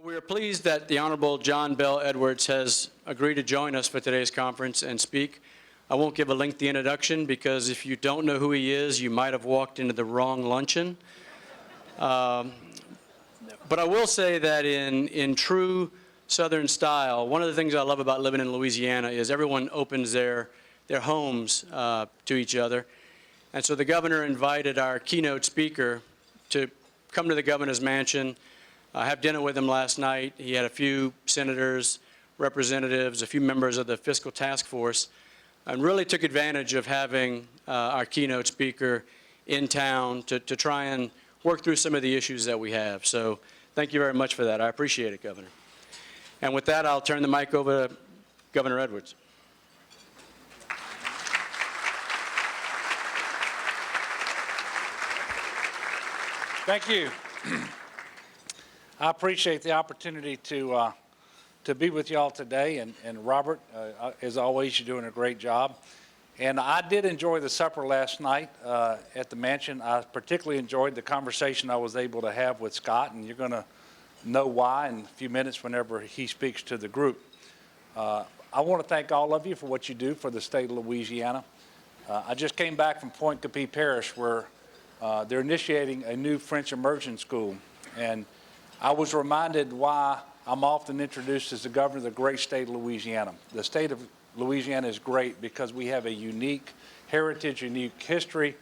We are pleased that the Honorable John Bell Edwards has agreed to join us for today's conference and speak. I won't give a lengthy introduction because if you don't know who he is, you might have walked into the wrong luncheon. But I will say that in true Southern style, one of the things I love about living in Louisiana is everyone opens their homes to each other. And so the governor invited our keynote speaker to come to the governor's mansion. I had dinner with him last night. He had a few senators, representatives, a few members of the fiscal task force, and really took advantage of having our keynote speaker in town to try and work through some of the issues that we have. So thank you very much for that. I appreciate it, Governor. And with that, I'll turn the mic over to Governor Edwards. Thank you. I appreciate the opportunity to be with y'all today, and Robert, as always, you're doing a great job. And I did enjoy the supper last night at the mansion. I particularly enjoyed the conversation I was able to have with Scott, and you're going to know why in a few minutes whenever he speaks to the group. I want to thank all of you for what you do for the state of Louisiana. I just came back from Point Capee Parish where they're initiating a new French immersion school, and I was reminded why I'm often introduced as the governor of the great state of Louisiana. The state of Louisiana is great because we have a unique heritage, unique history,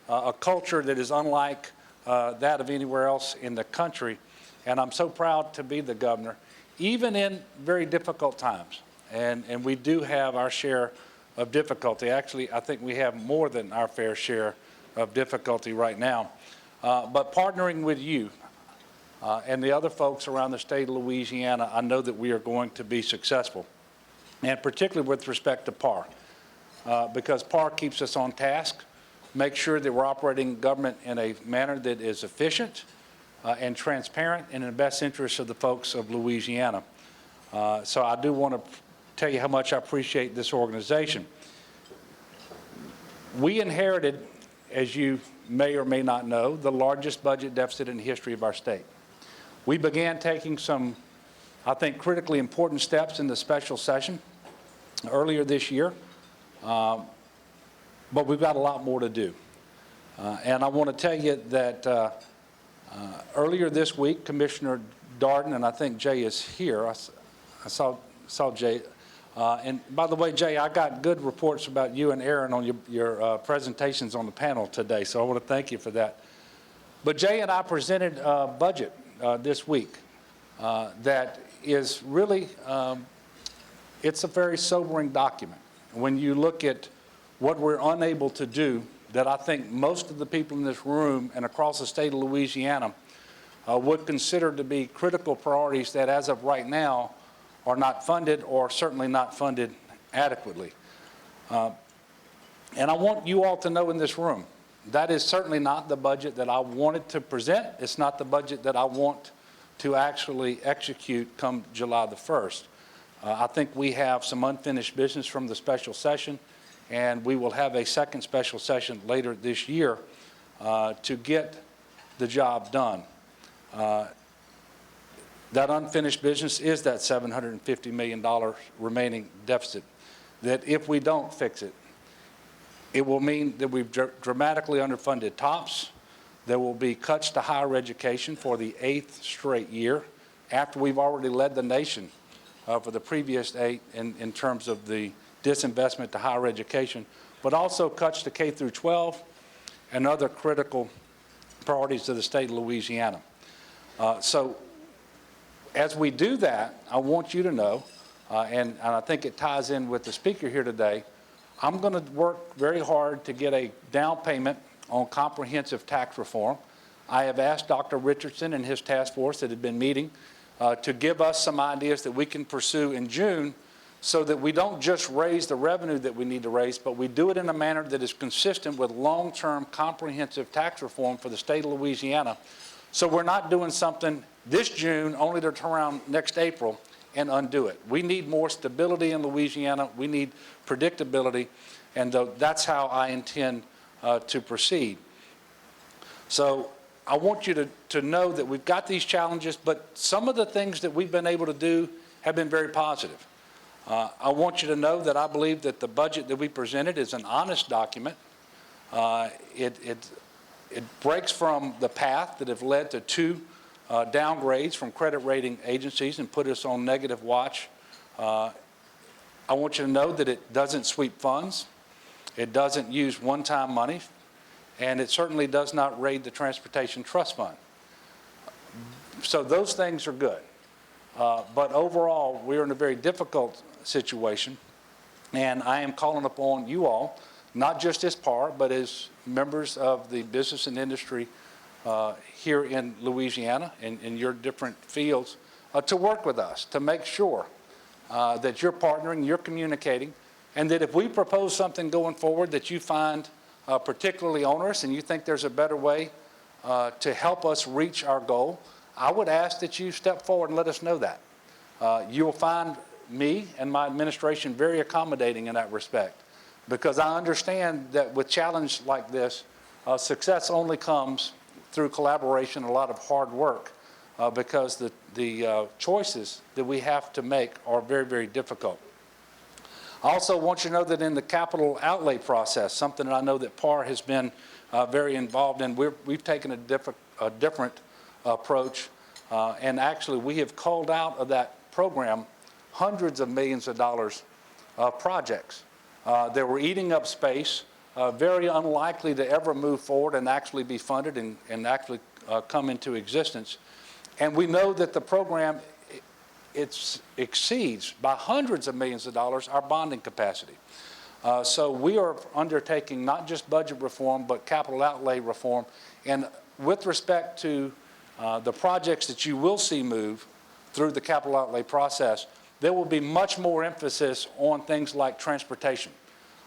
a culture that is unlike that of anywhere else in the country. And I'm so proud to be the governor, even in very difficult times. And we do have our share of difficulty. Actually, I think we have more than our fair share of difficulty right now. But partnering with you, and the other folks around the state of Louisiana, I know that we are going to be successful, and particularly with respect to PAR, because PAR keeps us on task, make sure that we're operating government in a manner that is efficient and transparent and in the best interest of the folks of Louisiana. So I do want to tell you how much I appreciate this organization. We inherited, as you may or may not know, the largest budget deficit in the history of our state. We began taking some, I think, critically important steps in the special session earlier this year, but we've got a lot more to do. And I want to tell you that earlier this week, Commissioner Darden, and I think Jay is here. I saw Jay. And by the way, Jay, I got good reports about you and Aaron on your presentations on the panel today, so I want to thank you for that. But Jay and I presented a budget this week that is really, it's a very sobering document. When you look at what we're unable to do, that I think most of the people in this room and across the state of Louisiana would consider to be critical priorities that as of right now are not funded, or certainly not funded adequately. And I want you all to know in this room, that is certainly not the budget that I wanted to present. It's not the budget that I want to actually execute come July the 1st. I think we have some unfinished business from the special session, and we will have a second special session later this year to get the job done. That unfinished business is that $750 million remaining deficit, that if we don't fix it, it will mean that we've dramatically underfunded TOPS. There will be cuts to higher education for the 8th straight year, after we've already led the nation for the previous 8 in terms of the disinvestment to higher education, but also cuts to K through 12 and other critical priorities to the state of Louisiana. So as we do that, I want you to know, and I think it ties in with the speaker here today, I'm going to work very hard to get a down payment on comprehensive tax reform. I have asked Dr. Richardson and his task force that had been meeting to give us some ideas that we can pursue in June so that we don't just raise the revenue that we need to raise, but we do it in a manner that is consistent with long-term comprehensive tax reform for the state of Louisiana. So we're not doing something this June only to turn around next April and undo it. We need more stability in Louisiana. We need predictability, and that's how I intend to proceed. So I want you to know that we've got these challenges, but some of the things that we've been able to do have been very positive. I want you to know that I believe that the budget that we presented is an honest document. It breaks from the path that have led to 2 downgrades from credit rating agencies and put us on negative watch. I want you to know that it doesn't sweep funds, it doesn't use one-time money, and it certainly does not raid the Transportation Trust Fund. So those things are good. But overall, we're in a very difficult situation, and I am calling upon you all, not just as PAR, but as members of the business and industry here in Louisiana and in your different fields, to work with us, to make sure that you're partnering, you're communicating, and that if we propose something going forward that you find particularly onerous and you think there's a better way to help us reach our goal, I would ask that you step forward and let us know that. You will find me and my administration very accommodating in that respect, because I understand that with challenge like this, success only comes through collaboration, a lot of hard work, because the choices that we have to make are very, very difficult. I also want you to know that in the capital outlay process, something that I know that PAR has been very involved in, we've taken a different approach, and actually we have called out of that program hundreds of millions of dollars of projects that were eating up space, very unlikely to ever move forward and actually be funded and actually come into existence. And we know that the program, it exceeds by hundreds of millions of dollars our bonding capacity. So we are undertaking not just budget reform, but capital outlay reform. And with respect to the projects that you will see move through the capital outlay process, there will be much more emphasis on things like transportation,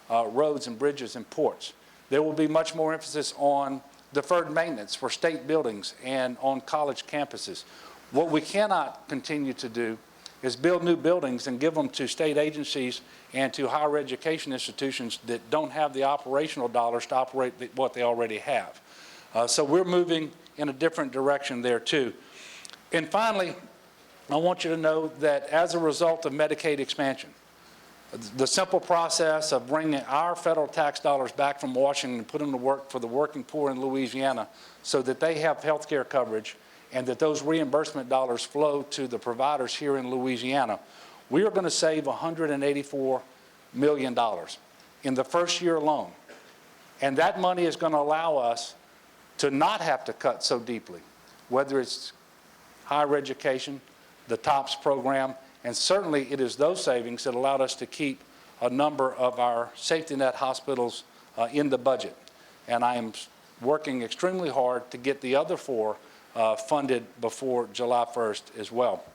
roads and bridges and ports. There will be much more emphasis on deferred maintenance for state buildings and on college campuses. What we cannot continue to do is build new buildings and give them to state agencies and to higher education institutions that don't have the operational dollars to operate what they already have. So we're moving in a different direction there too. And finally, I want you to know that as a result of Medicaid expansion, the simple process of bringing our federal tax dollars back from Washington and putting them to work for the working poor in Louisiana so that they have health care coverage and that those reimbursement dollars flow to the providers here in Louisiana, we are going to save $184 million in the first year alone. And that money is going to allow us to not have to cut so deeply, whether it's higher education, the TOPS program, and certainly it is those savings that allowed us to keep a number of our safety net hospitals in the budget. And I am working extremely hard to get the other 4 funded before July 1st as well.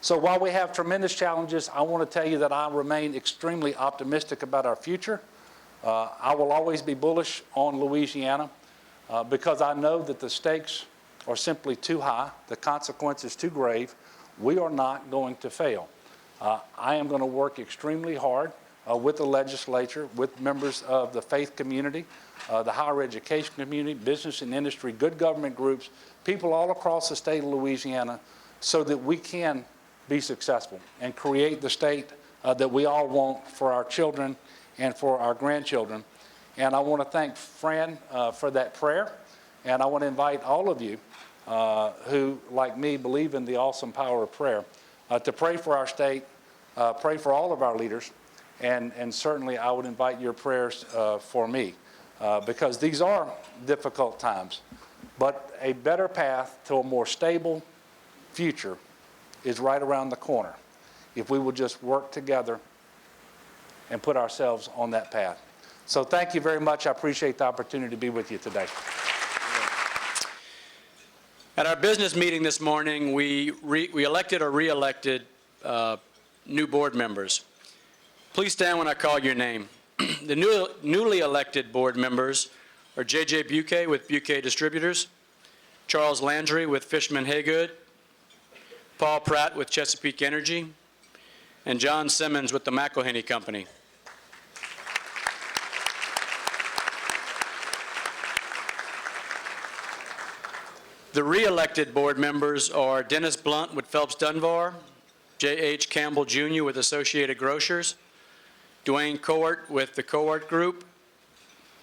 So while we have tremendous challenges, I want to tell you that I remain extremely optimistic about our future. I will always be bullish on Louisiana because I know that the stakes are simply too high, the consequences too grave. We are not going to fail. I am going to work extremely hard with the legislature, with members of the faith community, the higher education community, business and industry, good government groups, people all across the state of Louisiana, so that we can be successful and create the state that we all want for our children and for our grandchildren. And I want to thank Fran for that prayer, and I want to invite all of you who, like me, believe in the awesome power of prayer, to pray for our state, pray for all of our leaders, and certainly I would invite your prayers for me, because these are difficult times, but a better path to a more stable future is right around the corner if we will just work together and put ourselves on that path. So thank you very much. I appreciate the opportunity to be with you today. At our business meeting this morning, we elected or re-elected new board members. Please stand when I call your name. The newly elected board members are J.J. Buquet with Buquet Distributors, Charles Landry with Fishman Haygood, Paul Pratt with Chesapeake Energy, and John Simmons with the McElhenney Company. The re-elected board members are Dennis Blunt with Phelps Dunbar, J.H. Campbell Jr. with Associated Grocers, Dwayne Coart with the Coart Group,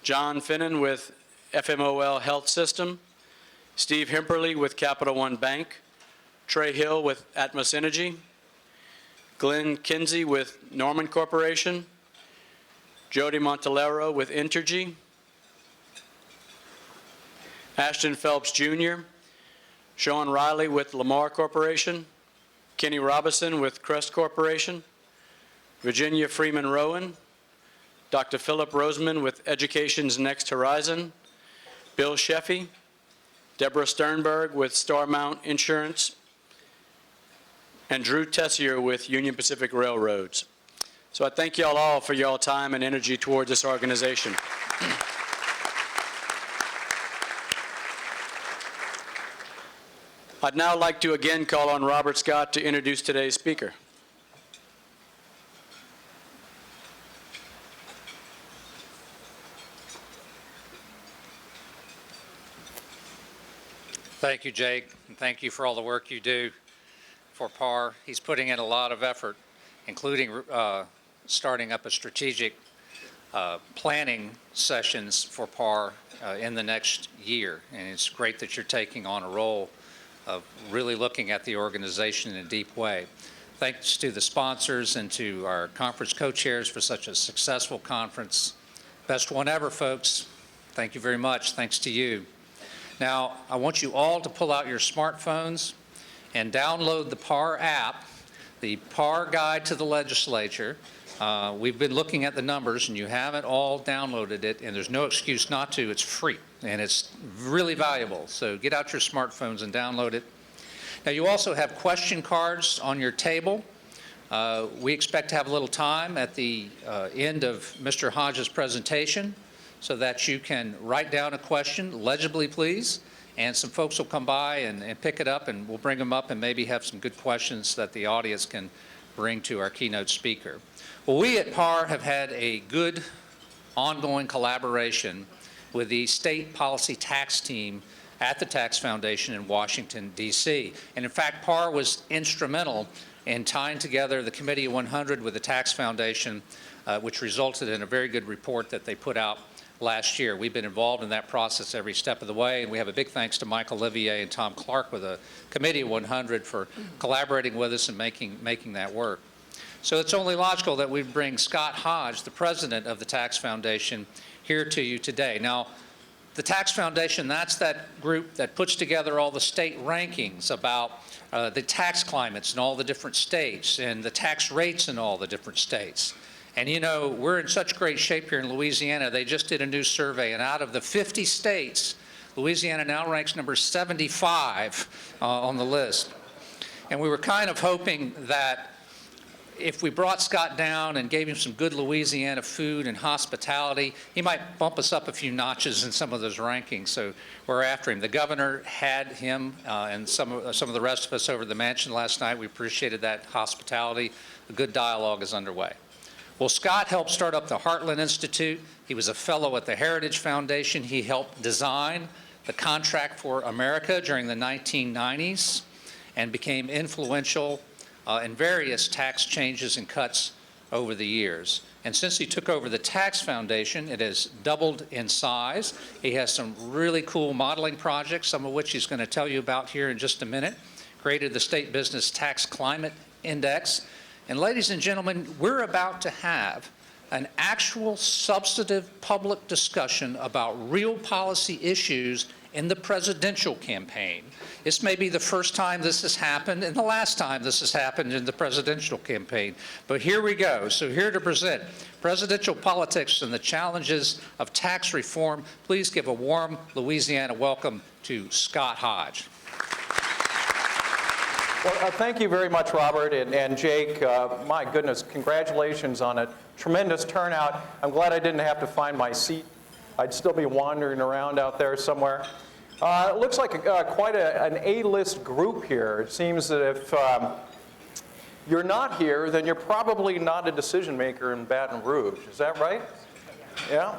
John Finnan with FMOL Health System, Steve Hemperly with Capital One Bank, Trey Hill with Atmos Energy, Glenn Kinsey with Norman Corporation, Jody Montalero with Entergy, Ashton Phelps Jr., Sean Riley with Lamar Corporation, Kenny Robinson with Crest Corporation, Virginia Freeman Rowan, Dr. Philip Roseman with Education's Next Horizon, Bill Sheffey, Deborah Sternberg with Starmount Insurance, and Drew Tessier with Union Pacific Railroads. So I thank y'all all for y'all time and energy towards this organization. I'd now like to again call on Robert Scott to introduce today's speaker. Thank you, Jake, and thank you for all the work you do for PAR. He's putting in a lot of effort, including starting up a strategic planning sessions for PAR in the next year. And it's great that you're taking on a role of really looking at the organization in a deep way. Thanks to the sponsors and to our conference co-chairs for such a successful conference. Best one ever, folks. Thank you very much. Thanks to you. Now, I want you all to pull out your smartphones and download the PAR app, the PAR Guide to the Legislature. We've been looking at the numbers, and you haven't all downloaded it, and there's no excuse not to. It's free, and it's really valuable. So get out your smartphones and download it. Now, you also have question cards on your table. We expect to have a little time at the end of Mr. Hodge's presentation so that you can write down a question, legibly please, and some folks will come by and pick it up, and we'll bring them up and maybe have some good questions that the audience can bring to our keynote speaker. Well, we at PAR have had a good ongoing collaboration with the state policy tax team at the Tax Foundation in Washington, D.C. And in fact, PAR was instrumental in tying together the Committee of 100 with the Tax Foundation, which resulted in a very good report that they put out last year. We've been involved in that process every step of the way, and we have a big thanks to Mike Olivier and Tom Clark with the Committee of 100 for collaborating with us and making that work. So it's only logical that we bring Scott Hodge, the president of the Tax Foundation, here to you today. Now, the Tax Foundation, that's that group that puts together all the state rankings about the tax climates in all the different states and the tax rates in all the different states. And you know, we're in such great shape here in Louisiana. They just did a new survey, and out of the 50 states, Louisiana now ranks number 75 on the list. And we were kind of hoping that if we brought Scott down and gave him some good Louisiana food and hospitality, he might bump us up a few notches in some of those rankings. So we're after him. The governor had him and some of the rest of us over at the mansion last night. We appreciated that hospitality. A good dialogue is underway. Well, Scott helped start up the Heartland Institute. He was a fellow at the Heritage Foundation. He helped design the Contract for America during the 1990s and became influential in various tax changes and cuts over the years. And since he took over the Tax Foundation, it has doubled in size. He has some really cool modeling projects, some of which he's going to tell you about here in just a minute. Created the State Business Tax Climate Index. And ladies and gentlemen, we're about to have an actual substantive public discussion about real policy issues in the presidential campaign. This may be the first time this has happened and the last time this has happened in the presidential campaign. But here we go. So here to present presidential politics and the challenges of tax reform, please give a warm Louisiana welcome to Scott Hodge. Well, thank you very much, Robert and Jake. My goodness, congratulations on a tremendous turnout. I'm glad I didn't have to find my seat. I'd still be wandering around out there somewhere. It looks like quite an A-list group here. It seems that if you're not here, then you're probably not a decision maker in Baton Rouge. Is that right? Yeah?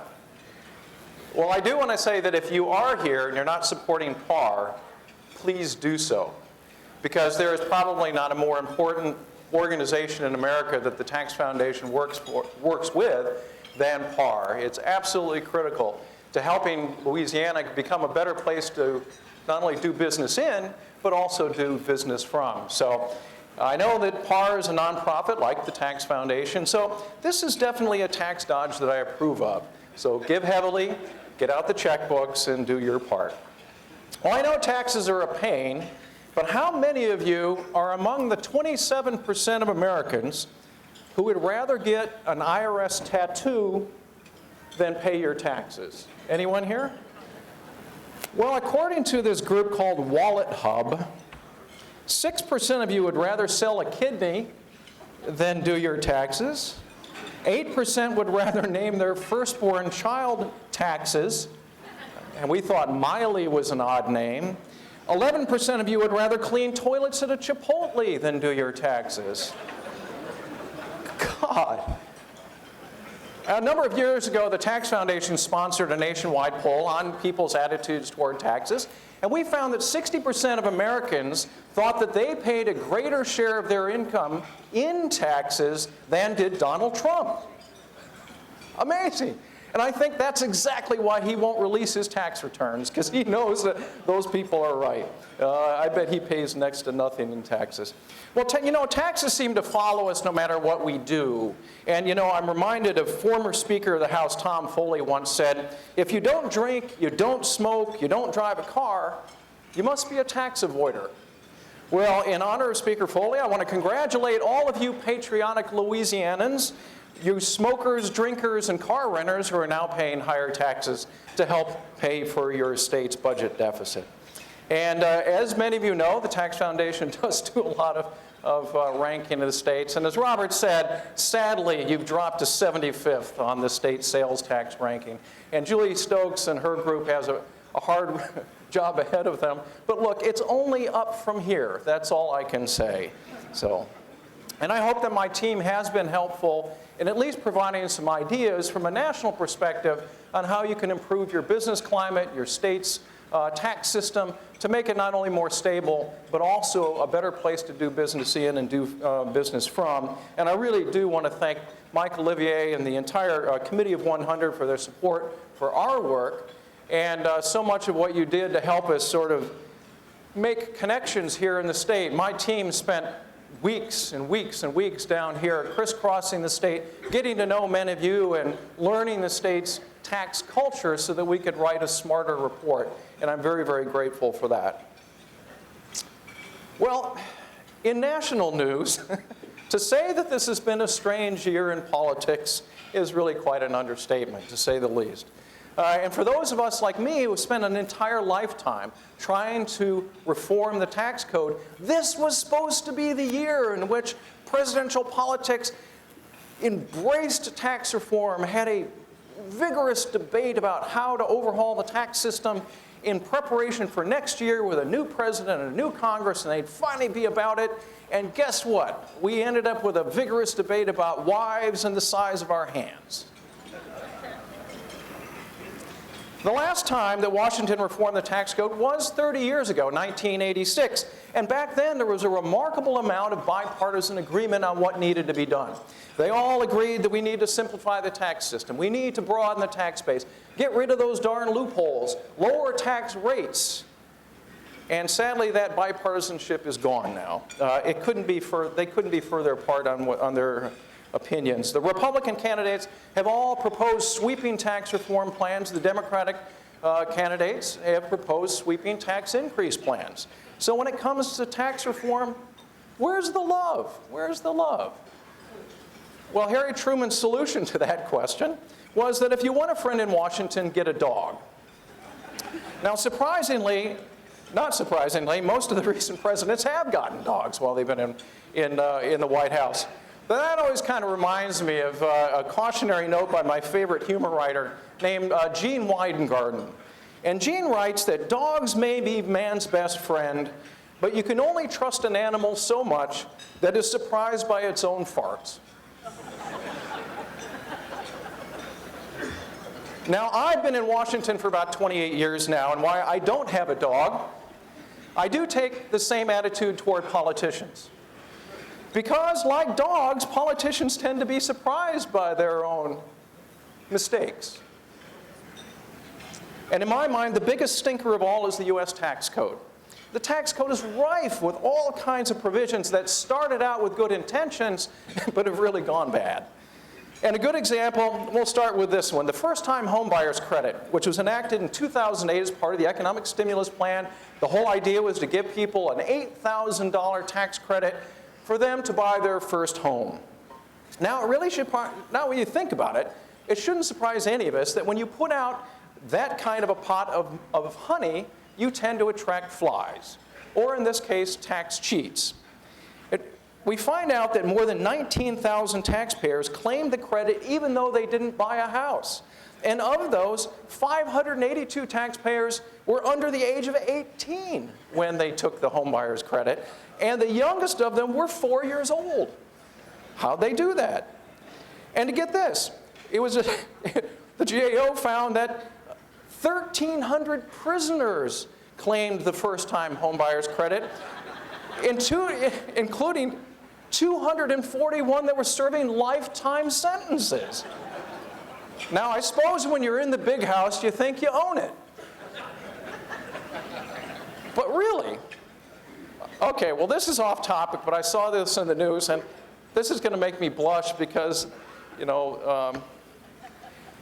Well, I do want to say that if you are here and you're not supporting PAR, please do so. Because there is probably not a more important organization in America that the Tax Foundation works with than PAR. It's absolutely critical to helping Louisiana become a better place to not only do business in, but also do business from. So I know that PAR is a nonprofit like the Tax Foundation, so this is definitely a tax dodge that I approve of. So give heavily, get out the checkbooks, and do your part. Well, I know taxes are a pain, but how many of you are among the 27% of Americans who would rather get an IRS tattoo than pay your taxes? Anyone here? Well, according to this group called Wallet Hub, 6% of you would rather sell a kidney than do your taxes. 8% would rather name their firstborn child taxes, and we thought Miley was an odd name. 11% of you would rather clean toilets at a Chipotle than do your taxes. God. A number of years ago, the Tax Foundation sponsored a nationwide poll on people's attitudes toward taxes, and we found that 60% of Americans thought that they paid a greater share of their income in taxes than did Donald Trump. Amazing. And I think that's exactly why he won't release his tax returns, because he knows that those people are right. I bet he pays next to nothing in taxes. Well, taxes seem to follow us no matter what we do. And, I'm reminded of former Speaker of the House, Tom Foley, once said, if you don't drink, you don't smoke, you don't drive a car, you must be a tax avoider. Well, in honor of Speaker Foley, I want to congratulate all of you patriotic Louisianans, you smokers, drinkers, and car renters who are now paying higher taxes to help pay for your state's budget deficit. And as many of you know, the Tax Foundation does do a lot of ranking of the states. And as Robert said, sadly, you've dropped to 75th on the state sales tax ranking. And Julie Stokes and her group has a hard job ahead of them. But look, it's only up from here. That's all I can say. And I hope that my team has been helpful in at least providing some ideas from a national perspective on how you can improve your business climate, your state's tax system, to make it not only more stable, but also a better place to do business in and do business from. And I really do want to thank Mike Olivier and the entire Committee of 100 for their support for our work, and so much of what you did to help us sort of make connections here in the state. My team spent weeks and weeks and weeks down here crisscrossing the state, getting to know many of you and learning the state's tax culture so that we could write a smarter report. And I'm very, very grateful for that. Well, in national news, to say that this has been a strange year in politics is really quite an understatement, to say the least. And for those of us like me who spent an entire lifetime trying to reform the tax code, this was supposed to be the year in which presidential politics embraced tax reform, had a vigorous debate about how to overhaul the tax system in preparation for next year with a new president and a new Congress, and they'd finally be about it. And guess what? We ended up with a vigorous debate about wives and the size of our hands. The last time that Washington reformed the tax code was 30 years ago, 1986. And back then, there was a remarkable amount of bipartisan agreement on what needed to be done. They all agreed that we need to simplify the tax system. We need to broaden the tax base, get rid of those darn loopholes, lower tax rates. And sadly, that bipartisanship is gone now. They couldn't be further apart on their opinions. The Republican candidates have all proposed sweeping tax reform plans. The Democratic candidates have proposed sweeping tax increase plans. So when it comes to tax reform, where's the love? Where's the love? Well, Harry Truman's solution to that question was that if you want a friend in Washington, get a dog. Now, surprisingly, not surprisingly, most of the recent presidents have gotten dogs while they've been in the White House. But that always kind of reminds me of a cautionary note by my favorite humor writer named Gene Weidengarten. And Gene writes that dogs may be man's best friend, but you can only trust an animal so much that is surprised by its own farts. Now, I've been in Washington for about 28 years now, and why I don't have a dog I do take the same attitude toward politicians. Because, like dogs, politicians tend to be surprised by their own mistakes. And in my mind, the biggest stinker of all is the U.S. tax code. The tax code is rife with all kinds of provisions that started out with good intentions, but have really gone bad. And a good example, we'll start with this one. The first-time homebuyers credit, which was enacted in 2008 as part of the economic stimulus plan. The whole idea was to give people an $8,000 tax credit for them to buy their first home. Now, it really should, now when you think about it, it shouldn't surprise any of us that when you put out that kind of a pot of honey, you tend to attract flies, or in this case, tax cheats. We find out that more than 19,000 taxpayers claimed the credit even though they didn't buy a house. And of those, 582 taxpayers were under the age of 18 when they took the homebuyer's credit, and the youngest of them were 4 years old. How'd they do that? And to get this, it was the GAO found that 1,300 prisoners claimed the first-time homebuyer's credit, including 241 that were serving lifetime sentences. Now, I suppose when you're in the big house, you think you own it. But really, okay, well, this is off topic, but I saw this in the news, and this is going to make me blush because, you know,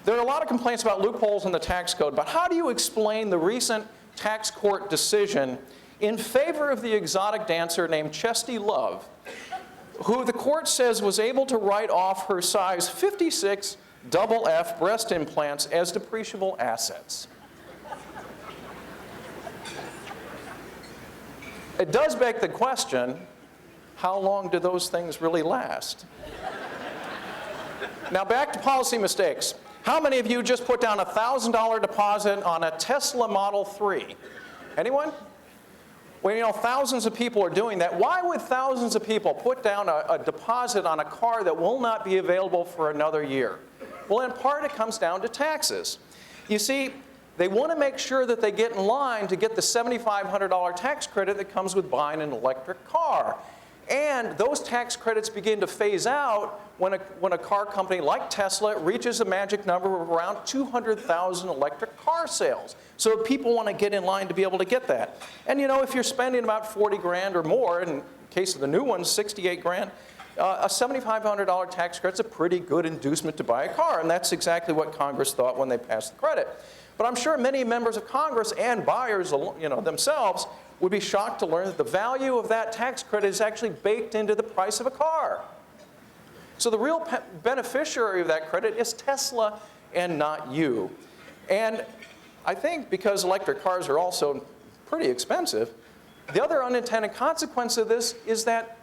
there are a lot of complaints about loopholes in the tax code, but how do you explain the recent tax court decision in favor of the exotic dancer named Chesty Love, who the court says was able to write off her size 56 double F breast implants as depreciable assets? It does beg the question, how long do those things really last? Now back to policy mistakes. How many of you just put down a $1,000 deposit on a Tesla Model 3? Anyone? Well, you know, thousands of people are doing that. Why would thousands of people put down a deposit on a car that will not be available for another year? Well, in part, it comes down to taxes. You see, they want to make sure that they get in line to get the $7,500 tax credit that comes with buying an electric car. And those tax credits begin to phase out when a car company like Tesla reaches a magic number of around 200,000 electric car sales. So people want to get in line to be able to get that. And you know, if you're spending about 40 grand or more, in case of the new ones, 68 grand, a $7,500 tax credit's a pretty good inducement to buy a car. And that's exactly what Congress thought when they passed the credit. But I'm sure many members of Congress and buyers, you know, themselves would be shocked to learn that the value of that tax credit is actually baked into the price of a car. So the real beneficiary of that credit is Tesla and not you. And I think because electric cars are also pretty expensive, the other unintended consequence of this is that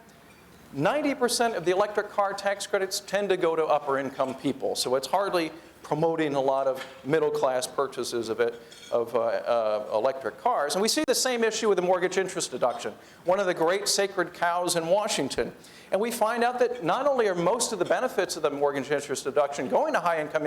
90% of the electric car tax credits tend to go to upper income people. So it's hardly promoting a lot of middle-class purchases of electric cars. And we see the same issue with the mortgage interest deduction, one of the great sacred cows in Washington. And we find out that not only are most of the benefits of the mortgage interest deduction going to high-income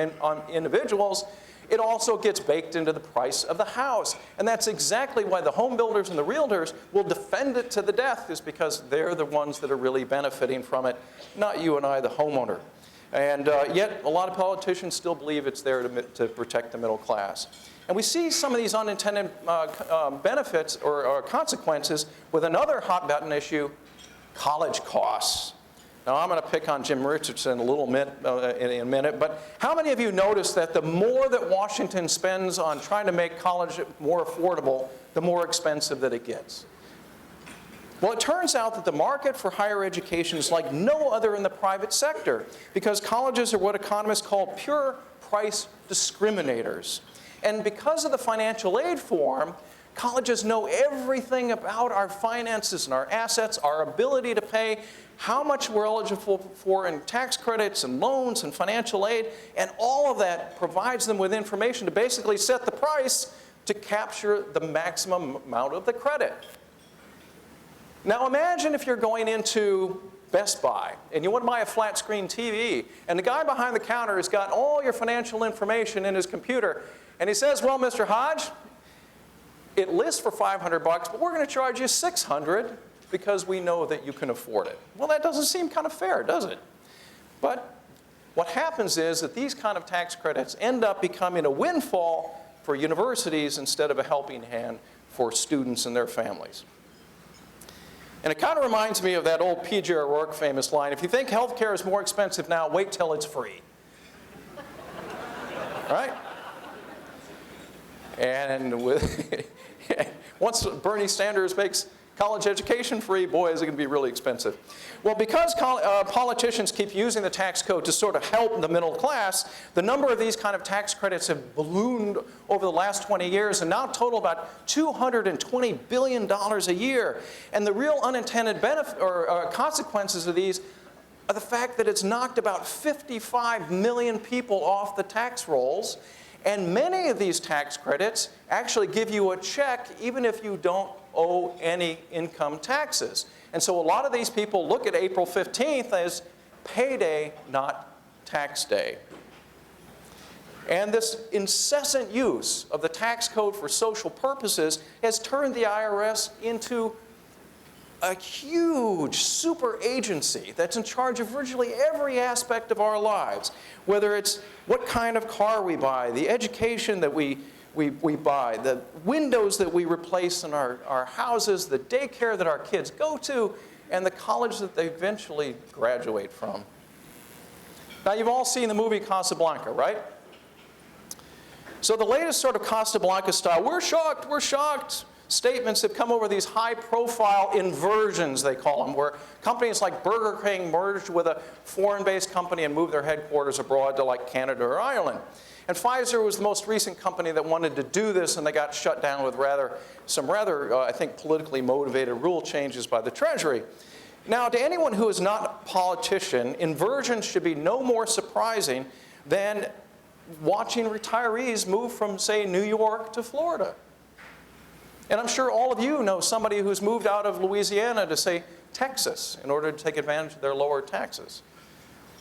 individuals, it also gets baked into the price of the house. And that's exactly why the home builders and the realtors will defend it to the death, is because they're the ones that are really benefiting from it, not you and I, the homeowner. And yet, a lot of politicians still believe it's there to protect the middle class. And we see some of these unintended benefits or consequences with another hot-button issue, college costs. Now, I'm going to pick on Jim Richardson in a minute, but how many of you notice that the more that Washington spends on trying to make college more affordable, the more expensive that it gets? Well, it turns out that the market for higher education is like no other in the private sector, because colleges are what economists call pure price discriminators. And because of the financial aid form, colleges know everything about our finances and our assets, our ability to pay, how much we're eligible for in tax credits and loans and financial aid, and all of that provides them with information to basically set the price to capture the maximum amount of the credit. Now imagine if you're going into Best Buy and you want to buy a flat screen TV, and the guy behind the counter has got all your financial information in his computer, and he says, well, Mr. Hodge, it lists for $500, but we're going to charge you $600 because we know that you can afford it. Well, that doesn't seem kind of fair, does it? But what happens is that these kind of tax credits end up becoming a windfall for universities instead of a helping hand for students and their families. And it kind of reminds me of that old P.J. O'Rourke famous line, if you think healthcare is more expensive now, wait till it's free. Right? And once Bernie Sanders makes college education free, boy, is it going to be really expensive. Well, because politicians keep using the tax code to sort of help the middle class, the number of these kind of tax credits have ballooned over the last 20 years and now total about $220 billion a year. And the real unintended benefit or consequences of these are the fact that it's knocked about 55 million people off the tax rolls. And many of these tax credits actually give you a check even if you don't owe any income taxes. And so a lot of these people look at April 15th as payday, not tax day. And this incessant use of the tax code for social purposes has turned the IRS into a huge super agency that's in charge of virtually every aspect of our lives, whether it's what kind of car we buy, the education that we buy, the windows that we replace in our houses, the daycare that our kids go to, and the college that they eventually graduate from. Now, you've all seen the movie Casablanca, right? So the latest sort of Casablanca style, we're shocked statements have come over these high-profile inversions, they call them, where companies like Burger King merged with a foreign-based company and moved their headquarters abroad to like Canada or Ireland. And Pfizer was the most recent company that wanted to do this, and they got shut down with some rather, I think, politically motivated rule changes by the Treasury. Now, to anyone who is not a politician, inversions should be no more surprising than watching retirees move from, say, New York to Florida. And I'm sure all of you know somebody who's moved out of Louisiana to, say, Texas in order to take advantage of their lower taxes.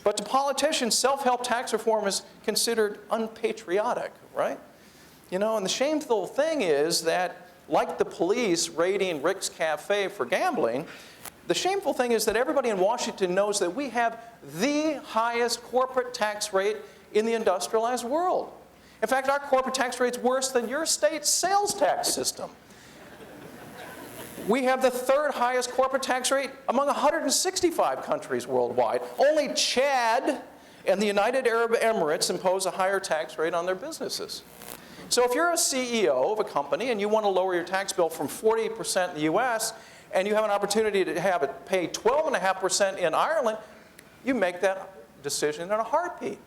But to politicians, self-help tax reform is considered unpatriotic, right? You know, and the shameful thing is that, like the police raiding Rick's Cafe for gambling, the shameful thing is that everybody in Washington knows that we have the highest corporate tax rate in the industrialized world. In fact, our corporate tax rate's worse than your state's sales tax system. We have the third highest corporate tax rate among 165 countries worldwide. Only Chad and the United Arab Emirates impose a higher tax rate on their businesses. So if you're a CEO of a company and you want to lower your tax bill from 40% in the US and you have an opportunity to have it pay 12.5% in Ireland, you make that decision in a heartbeat.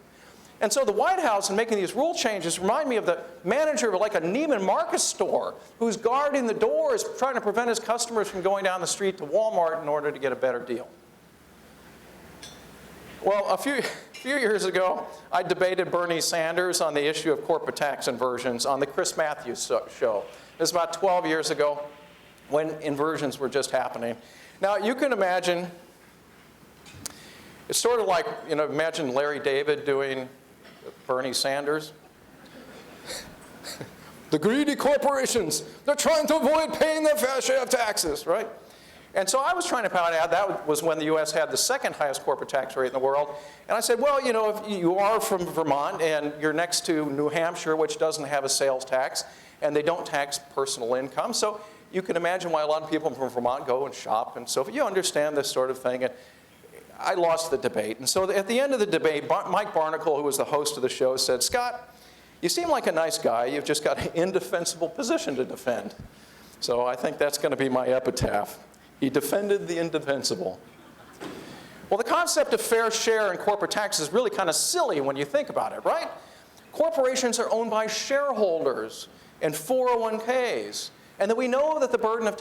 And so the White House, in making these rule changes, remind me of the manager of like a Neiman Marcus store who's guarding the doors, trying to prevent his customers from going down the street to Walmart in order to get a better deal. Well, a few years ago, I debated Bernie Sanders on the issue of corporate tax inversions on the Chris Matthews show. It was about 12 years ago when inversions were just happening. Now, you can imagine, it's sort of like, you know, imagine Larry David doing Bernie Sanders. The greedy corporations, they're trying to avoid paying their fair share of taxes, right? And so I was trying to point out that was when the US had the second highest corporate tax rate in the world. And I said, well, you know, if you are from Vermont and you're next to New Hampshire, which doesn't have a sales tax, and they don't tax personal income, so you can imagine why a lot of people from Vermont go and shop and so forth. You understand this sort of thing. And I lost the debate. And so at the end of the debate, Mike Barnacle, who was the host of the show, said, Scott, you seem like a nice guy. You've just got an indefensible position to defend. So I think that's going to be my epitaph. He defended the indefensible. Well, the concept of fair share in corporate tax is really kind of silly when you think about it, right? Corporations are owned by shareholders and 401ks. And that we know that the burden of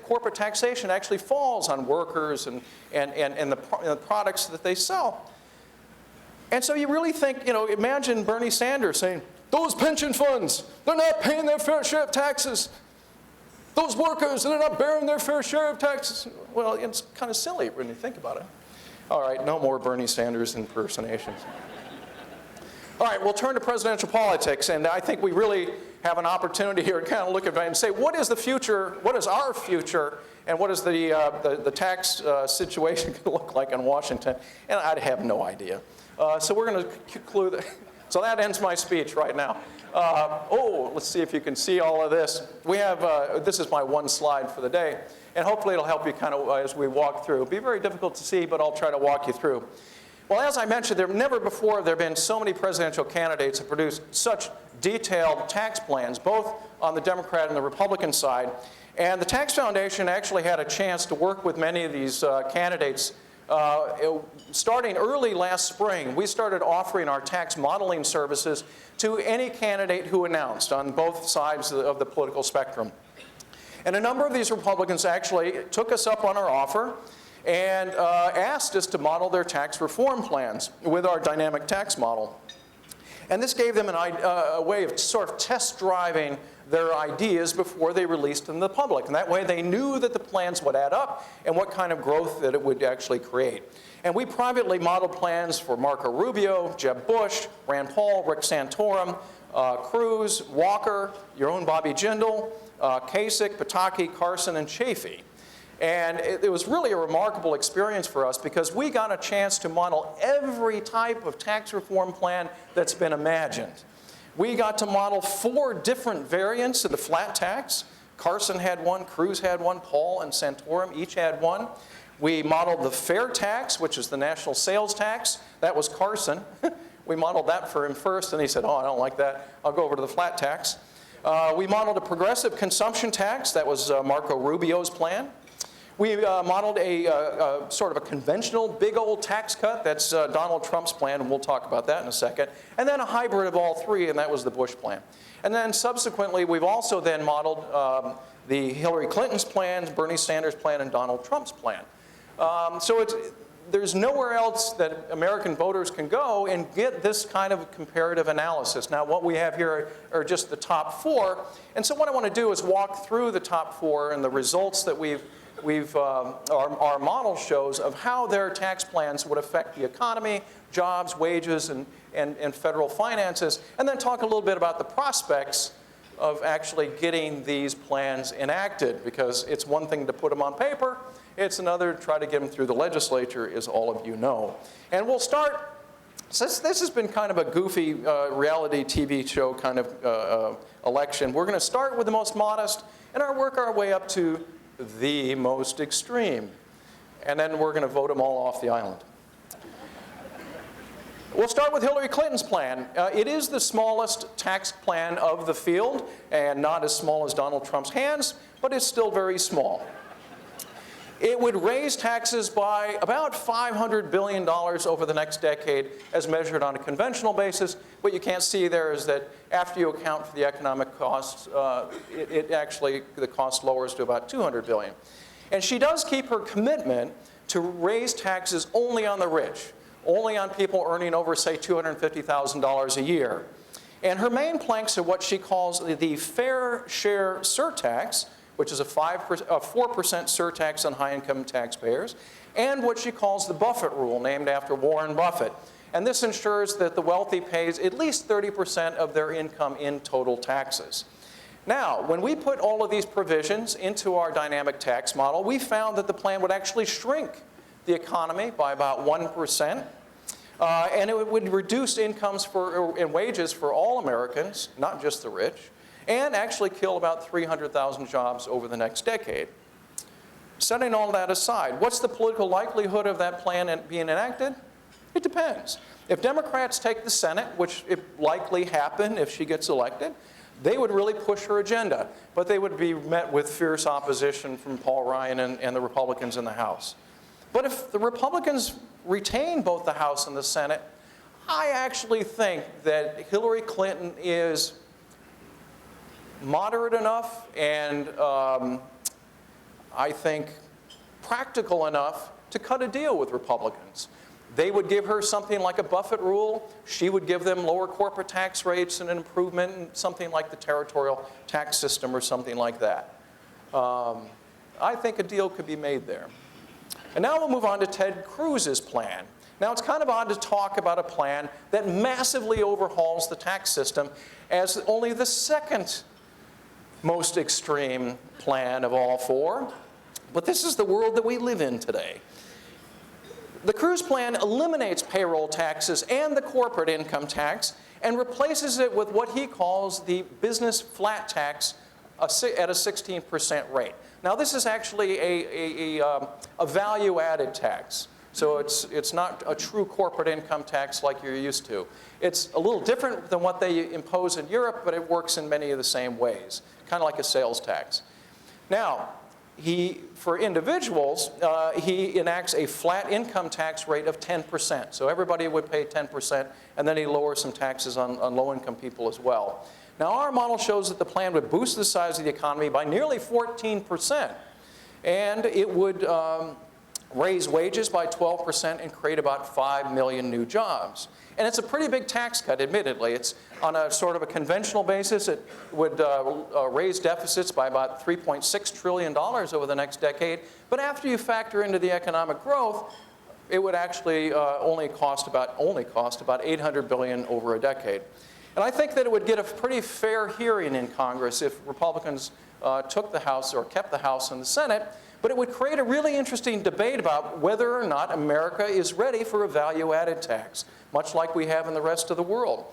corporate taxation actually falls on workers and the products that they sell. And so you really think, you know, imagine Bernie Sanders saying, those pension funds, they're not paying their fair share of taxes. Those workers, they're not bearing their fair share of taxes. Well, it's kind of silly when you think about it. All right, no more Bernie Sanders impersonations. All right, we'll turn to presidential politics, and I think we really have an opportunity here to kind of look at it and say, what is the future, what is our future, and what is the tax situation going to look like in Washington? And I'd have no idea. So we're going to conclude that. So that ends my speech right now. Let's see if you can see all of this. We have, this is my one slide for the day, and hopefully it'll help you kind of as we walk through. It'll be very difficult to see, but I'll try to walk you through. Well, as I mentioned, never before there have been so many presidential candidates who produced such detailed tax plans, both on the Democrat and the Republican side. And the Tax Foundation actually had a chance to work with many of these candidates. Starting early last spring, we started offering our tax modeling services to any candidate who announced on both sides of the political spectrum. And a number of these Republicans actually took us up on our offer and asked us to model their tax reform plans with our dynamic tax model. And this gave them a way of sort of test driving their ideas before they released them to the public. And that way they knew that the plans would add up and what kind of growth that it would actually create. And we privately modeled plans for Marco Rubio, Jeb Bush, Rand Paul, Rick Santorum, Cruz, Walker, your own Bobby Jindal, Kasich, Pataki, Carson, and Chafee. And it was really a remarkable experience for us because we got a chance to model every type of tax reform plan that's been imagined. We got to model 4 different variants of the flat tax. Carson had one, Cruz had one, Paul and Santorum each had one. We modeled the fair tax, which is the national sales tax. That was Carson. We modeled that for him first, and he said, oh, I don't like that. I'll go over to the flat tax. We modeled a progressive consumption tax. That was Marco Rubio's plan. We modeled a sort of a conventional big old tax cut. That's Donald Trump's plan, and we'll talk about that in a second. And then a hybrid of all 3, and that was the Bush plan. And then subsequently, we've also then modeled the Hillary Clinton's plan, Bernie Sanders' plan, and Donald Trump's plan. So there's nowhere else that American voters can go and get this kind of comparative analysis. Now, what we have here are just the top 4. And so what I want to do is walk through the top 4 and the results that our model shows of how their tax plans would affect the economy, jobs, wages, and federal finances, and then talk a little bit about the prospects of actually getting these plans enacted, because it's one thing to put them on paper, it's another to try to get them through the legislature, as all of you know. And we'll start, since this has been kind of a goofy reality TV show kind of election, we're going to start with the most modest and work our way up to the most extreme. And then we're going to vote them all off the island. We'll start with Hillary Clinton's plan. It is the smallest tax plan of the field, and not as small as Donald Trump's hands, but it's still very small. It would raise taxes by about $500 billion over the next decade as measured on a conventional basis. What you can't see there is that after you account for the economic costs, the cost lowers to about $200 billion. And she does keep her commitment to raise taxes only on the rich, only on people earning over, say, $250,000 a year. And her main planks are what she calls the fair share surtax, which is a 4% surtax on high-income taxpayers, and what she calls the Buffett rule, named after Warren Buffett. And this ensures that the wealthy pays at least 30% of their income in total taxes. Now, when we put all of these provisions into our dynamic tax model, we found that the plan would actually shrink the economy by about 1%, and it would reduce incomes and wages for all Americans, not just the rich, and actually kill about 300,000 jobs over the next decade. Setting all that aside, what's the political likelihood of that plan being enacted? It depends. If Democrats take the Senate, which it likely happen if she gets elected, they would really push her agenda, but they would be met with fierce opposition from Paul Ryan and the Republicans in the House. But if the Republicans retain both the House and the Senate, I actually think that Hillary Clinton is moderate enough and I think practical enough to cut a deal with Republicans. They would give her something like a Buffett rule. She would give them lower corporate tax rates and an improvement in something like the territorial tax system or something like that. I think a deal could be made there. And now we'll move on to Ted Cruz's plan. Now, it's kind of odd to talk about a plan that massively overhauls the tax system as only the second most extreme plan of all four. But this is the world that we live in today. The Cruz plan eliminates payroll taxes and the corporate income tax and replaces it with what he calls the business flat tax at a 16% rate. Now, this is actually a value-added tax. So it's not a true corporate income tax like you're used to. It's a little different than what they impose in Europe, but it works in many of the same ways, kind of like a sales tax. Now, for individuals, he enacts a flat income tax rate of 10%. So everybody would pay 10%, and then he lowers some taxes on low-income people as well. Now, our model shows that the plan would boost the size of the economy by nearly 14%, and it would raise wages by 12% and create about 5 million new jobs. And it's a pretty big tax cut, admittedly. It's on a sort of a conventional basis. It would raise deficits by about $3.6 trillion over the next decade. But after you factor into the economic growth, it would actually only cost about $800 billion over a decade. And I think that it would get a pretty fair hearing in Congress if Republicans took the House or kept the House and the Senate. But it would create a really interesting debate about whether or not America is ready for a value-added tax, much like we have in the rest of the world.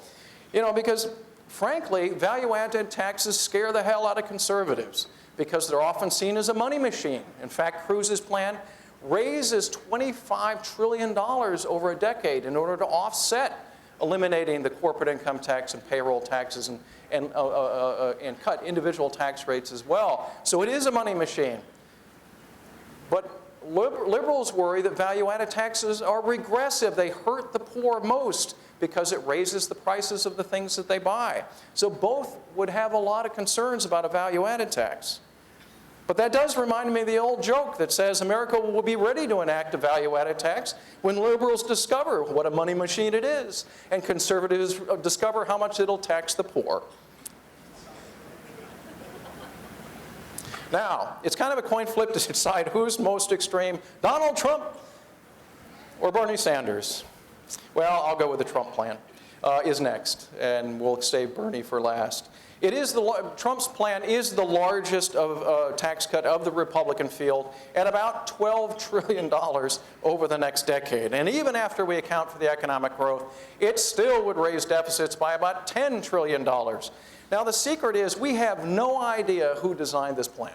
You know, because frankly, value-added taxes scare the hell out of conservatives because they're often seen as a money machine. In fact, Cruz's plan raises $25 trillion over a decade in order to offset eliminating the corporate income tax and payroll taxes and cut individual tax rates as well. So it is a money machine. But liberals worry that value-added taxes are regressive. They hurt the poor most because it raises the prices of the things that they buy. So both would have a lot of concerns about a value-added tax. But that does remind me of the old joke that says America will be ready to enact a value-added tax when liberals discover what a money machine it is and conservatives discover how much it'll tax the poor. Now, it's kind of a coin flip to decide who's most extreme, Donald Trump or Bernie Sanders. Well, I'll go with the Trump plan is next, and we'll save Bernie for last. Trump's plan is the largest tax cut of the Republican field at about $12 trillion over the next decade. And even after we account for the economic growth, it still would raise deficits by about $10 trillion. Now, the secret is we have no idea who designed this plan.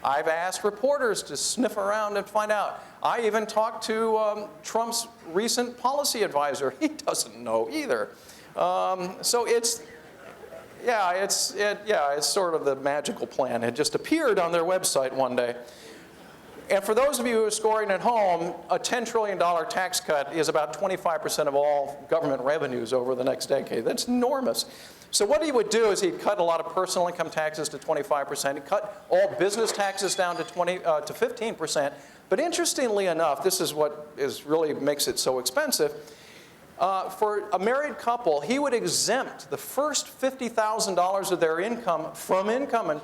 I've asked reporters to sniff around and find out. I even talked to Trump's recent policy advisor. He doesn't know either. So it's sort of the magical plan. It just appeared on their website one day. And for those of you who are scoring at home, a $10 trillion tax cut is about 25% of all government revenues over the next decade. That's enormous. So what he would do is he'd cut a lot of personal income taxes to 25%. He'd cut all business taxes down to 15%. But interestingly enough, this is what really makes it so expensive. For a married couple, he would exempt the first $50,000 of their income from income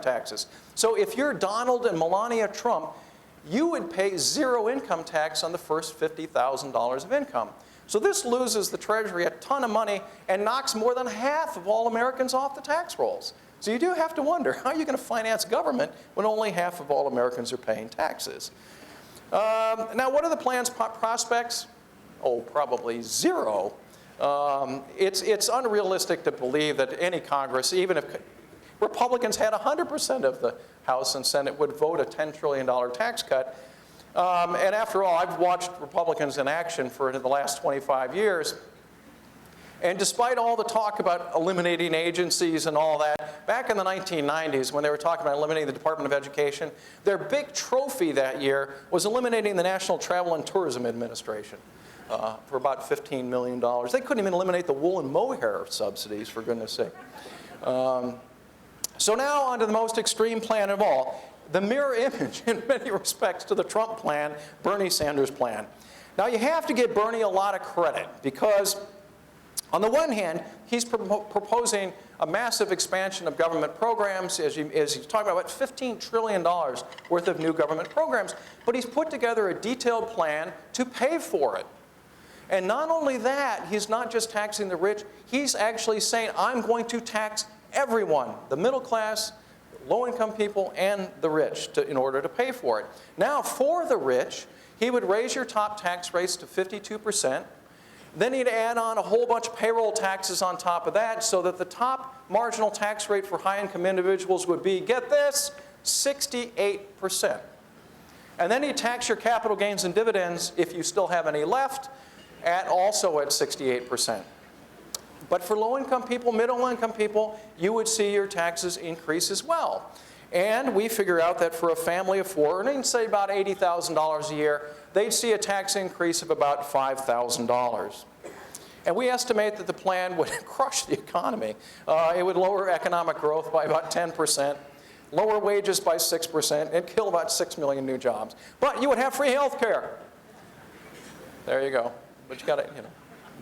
taxes. So if you're Donald and Melania Trump, you would pay zero income tax on the first $50,000 of income. So this loses the Treasury a ton of money and knocks more than half of all Americans off the tax rolls. So you do have to wonder, how are you going to finance government when only half of all Americans are paying taxes? Now, what are the plan's prospects? Oh, probably zero. It's unrealistic to believe that any Congress, even if Republicans had 100% of the House and Senate, would vote a $10 trillion tax cut. And after all, I've watched Republicans in action for the last 25 years. And despite all the talk about eliminating agencies and all that, back in the 1990s, when they were talking about eliminating the Department of Education, their big trophy that year was eliminating the National Travel and Tourism Administration. For about $15 million. They couldn't even eliminate the wool and mohair subsidies, for goodness sake. So now on to the most extreme plan of all, the mirror image in many respects to the Trump plan, Bernie Sanders' plan. Now you have to give Bernie a lot of credit because On the one hand, he's proposing a massive expansion of government programs, as he's talking about $15 trillion worth of new government programs, but he's put together a detailed plan to pay for it. And not only that, he's not just taxing the rich, he's actually saying, I'm going to tax everyone, the middle class, low-income people, and the rich, in order to pay for it. Now, for the rich, he would raise your top tax rates to 52%. Then he'd add on a whole bunch of payroll taxes on top of that, so that the top marginal tax rate for high-income individuals would be, get this, 68%. And then he'd tax your capital gains and dividends, if you still have any left, also at 68%. But for low-income people, middle-income people, you would see your taxes increase as well. And we figure out that for a family of four, earning, say, about $80,000 a year, they'd see a tax increase of about $5,000. And we estimate that the plan would crush the economy. It would lower economic growth by about 10%, lower wages by 6%, and kill about 6 million new jobs. But you would have free health care. There you go. But you got to,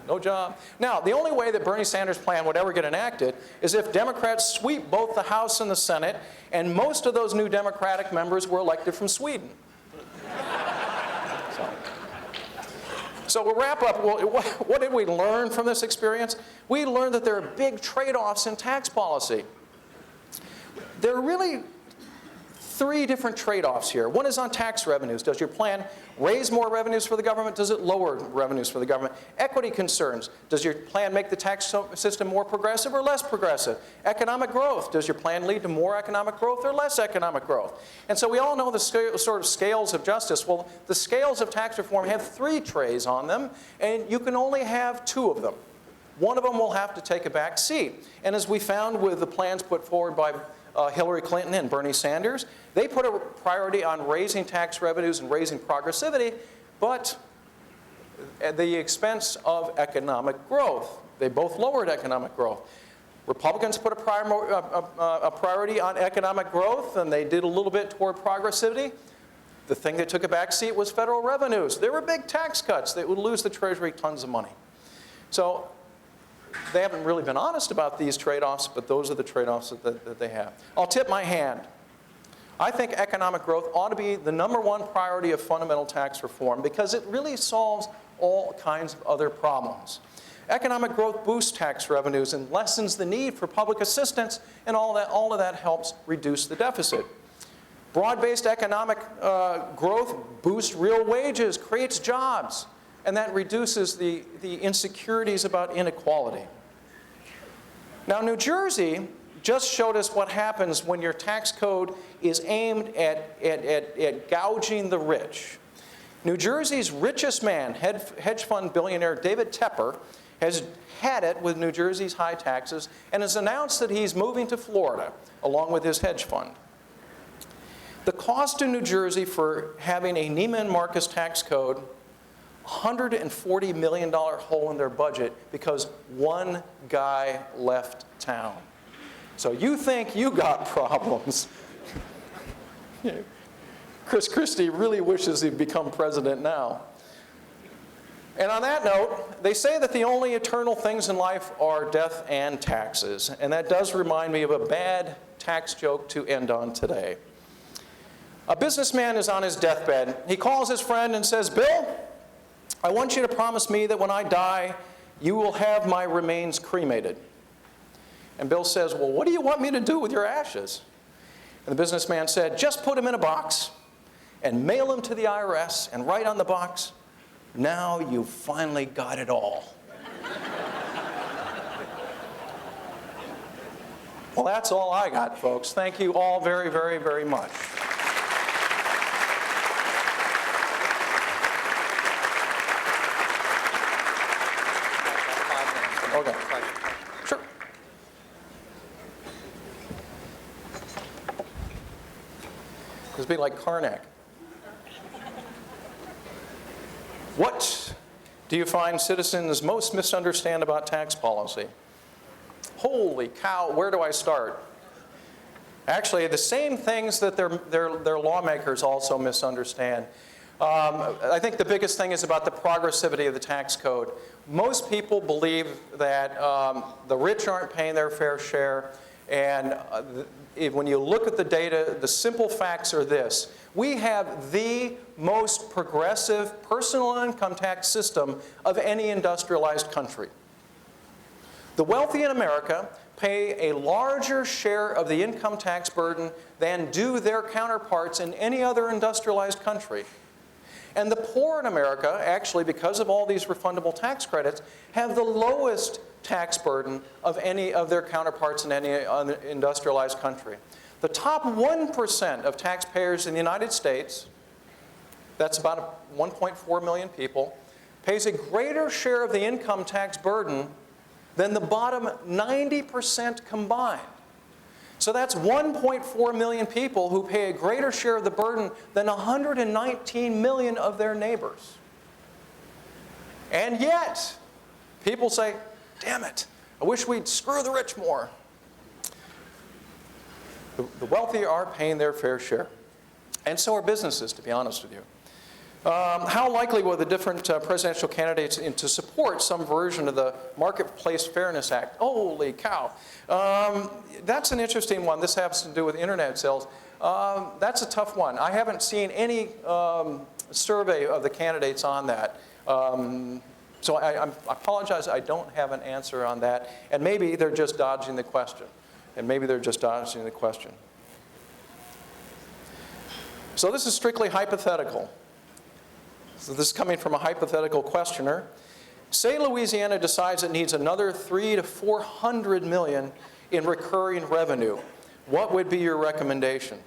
no job. Now, the only way that Bernie Sanders' plan would ever get enacted is if Democrats sweep both the House and the Senate, and most of those new Democratic members were elected from Sweden. So we'll wrap up. What did we learn from this experience? We learned that there are big trade-offs in tax policy. There are really three different trade-offs here. One is on tax revenues. Does your plan raise more revenues for the government? Does it lower revenues for the government? Equity concerns. Does your plan make the tax system more progressive or less progressive? Economic growth. Does your plan lead to more economic growth or less economic growth? And so we all know the sort of scales of justice. Well, the scales of tax reform have three trays on them, and you can only have two of them. One of them will have to take a back seat. And as we found with the plans put forward by Hillary Clinton and Bernie Sanders, they put a priority on raising tax revenues and raising progressivity, but at the expense of economic growth. They both lowered economic growth. Republicans put a priority on economic growth, and they did a little bit toward progressivity. The thing that took a back seat was federal revenues. There were big tax cuts that would lose the Treasury tons of money. So they haven't really been honest about these trade-offs, but those are the trade-offs that they have. I'll tip my hand. I think economic growth ought to be the #1 priority of fundamental tax reform because it really solves all kinds of other problems. Economic growth boosts tax revenues and lessens the need for public assistance, and all of that helps reduce the deficit. Broad-based economic growth boosts real wages, creates jobs, and that reduces the insecurities about inequality. Now, New Jersey just showed us what happens when your tax code is aimed at gouging the rich. New Jersey's richest man, hedge fund billionaire David Tepper, has had it with New Jersey's high taxes and has announced that he's moving to Florida along with his hedge fund. The cost in New Jersey for having a Neiman Marcus tax code, $140 million hole in their budget because one guy left town. So you think you got problems. Chris Christie really wishes he'd become president now. And on that note, they say that the only eternal things in life are death and taxes. And that does remind me of a bad tax joke to end on today. A businessman is on his deathbed. He calls his friend and says, "Bill, I want you to promise me that when I die, you will have my remains cremated." And Bill says, "Well, what do you want me to do with your ashes?" And the businessman said, "Just put them in a box and mail them to the IRS and write on the box, 'Now you've finally got it all.'" Well, that's all I got, folks. Thank you all very, very, very much. Okay. Sure. This would be like Karnak. What do you find citizens most misunderstand about tax policy? Holy cow, where do I start? Actually, the same things that their lawmakers also misunderstand. I think the biggest thing is about the progressivity of the tax code. Most people believe that the rich aren't paying their fair share, and when you look at the data, the simple facts are this. We have the most progressive personal income tax system of any industrialized country. The wealthy in America pay a larger share of the income tax burden than do their counterparts in any other industrialized country. And the poor in America, actually, because of all these refundable tax credits, have the lowest tax burden of any of their counterparts in any other industrialized country. The top 1% of taxpayers in the United States, that's about 1.4 million people, pays a greater share of the income tax burden than the bottom 90% combined. So that's 1.4 million people who pay a greater share of the burden than 119 million of their neighbors. And yet, people say, damn it, I wish we'd screw the rich more. The wealthy are paying their fair share. And so are businesses, to be honest with you. How likely were the different presidential candidates to support some version of the Marketplace Fairness Act? Holy cow. That's an interesting one. This has to do with internet sales. That's a tough one. I haven't seen any survey of the candidates on that. So I apologize, I don't have an answer on that. And maybe they're just dodging the question. So this is strictly hypothetical. So this is coming from a hypothetical questioner. Say Louisiana decides it needs another $300 to $400 million in recurring revenue. What would be your recommendation?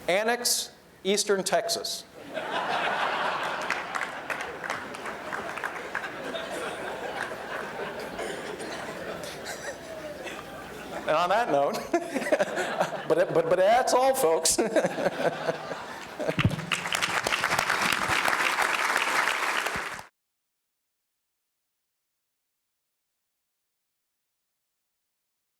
Annex Eastern Texas. And on that note, but that's all, folks.